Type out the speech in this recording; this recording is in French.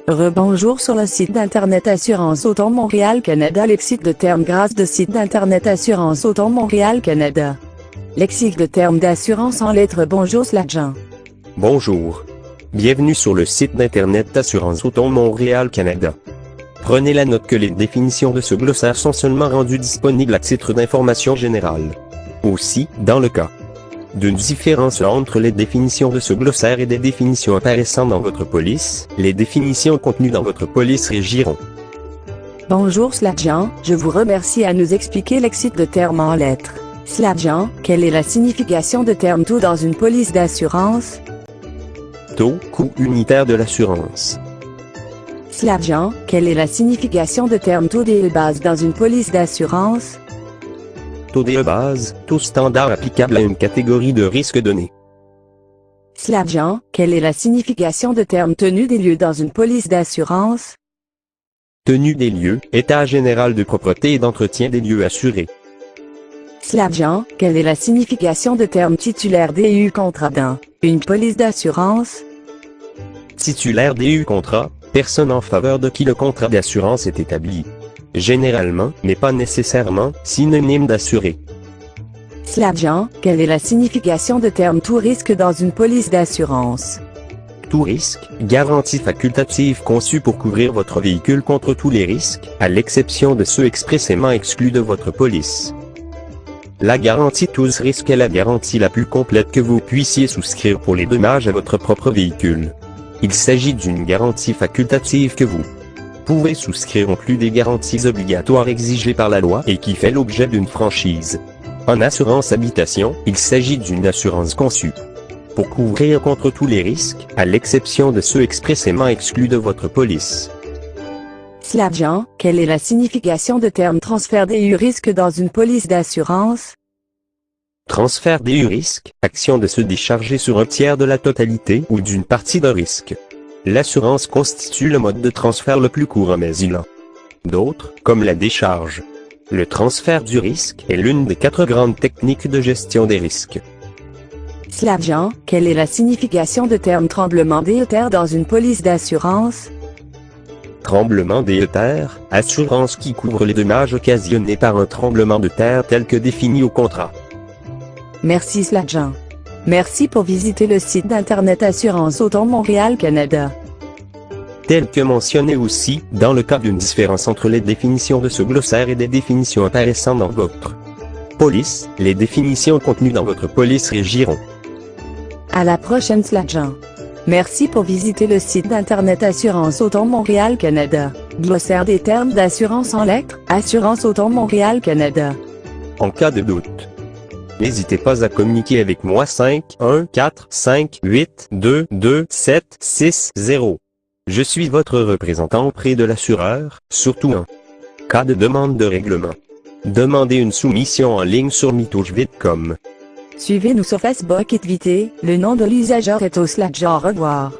Rebonjour sur le site d'internet Assurance Auto Montréal Canada. Lexique de termes grâce de site d'internet Assurance Auto Montréal Canada. Lexique de termes d'assurance en lettres. Bonjour l'agent. Bonjour. Bienvenue sur le site d'internet d'Assurance Auto Montréal Canada. Prenez la note que les définitions de ce glossaire sont seulement rendues disponibles à titre d'information générale. Aussi, dans le cas d'une différence entre les définitions de ce glossaire et des définitions apparaissant dans votre police, les définitions contenues dans votre police régiront. Bonjour l'agent, je vous remercie à nous expliquer lexique de termes en lettres. L'agent, quelle est la signification de terme taux dans une police d'assurance? Taux, coût unitaire de l'assurance. L'agent, quelle est la signification de terme taux des base dans une police d'assurance? Taux DE base, taux standard applicable à une catégorie de risques donnés. L'agent, quelle est la signification de terme tenue des lieux dans une police d'assurance? Tenue des lieux, état général de propreté et d'entretien des lieux assurés. L'agent, quelle est la signification de terme titulaire DU contrat dans une police d'assurance? Titulaire DU contrat, personne en faveur de qui le contrat d'assurance est établi. Généralement, mais pas nécessairement, synonyme d'assuré. L'agent, quelle est la signification de terme tout risque dans une police d'assurance? Tout risque, garantie facultative conçue pour couvrir votre véhicule contre tous les risques, à l'exception de ceux expressément exclus de votre police. La garantie tous risques est la garantie la plus complète que vous puissiez souscrire pour les dommages à votre propre véhicule. Il s'agit d'une garantie facultative que vous pouvez souscrire en plus des garanties obligatoires exigées par la loi et qui fait l'objet d'une franchise. En assurance habitation, il s'agit d'une assurance conçue pour couvrir contre tous les risques, à l'exception de ceux expressément exclus de votre police. L'agent, quelle est la signification de terme transfert DU risque dans une police d'assurance? Transfert DU risque, action de se décharger sur un tiers de la totalité ou d'une partie d'un risque. L'assurance constitue le mode de transfert le plus courant mais il en d'autres, comme la décharge. Le transfert du risque est l'une des 4 grandes techniques de gestion des risques. L'agent, quelle est la signification de terme tremblement de terre dans une police d'assurance? Tremblement de terre, assurance qui couvre les dommages occasionnés par un tremblement de terre tel que défini au contrat. Merci l'agent. Merci pour visiter le site d'internet Assurance Auto Montréal Canada. Tel que mentionné aussi, dans le cas d'une différence entre les définitions de ce glossaire et des définitions apparaissant dans votre police, les définitions contenues dans votre police régiront. À la prochaine l'agent. Merci pour visiter le site d'internet Assurance Auto Montréal Canada. Glossaire des termes d'assurance en lettres, Assurance Auto Montréal Canada. En cas de doute, n'hésitez pas à communiquer avec moi 51458222760. Je suis votre représentant auprès de l'assureur, surtout en cas de demande de règlement. Demandez une soumission en ligne sur mitouchvite.com. Suivez-nous sur Facebook et Twitter, le nom de l'usager est Oslagent. Au revoir.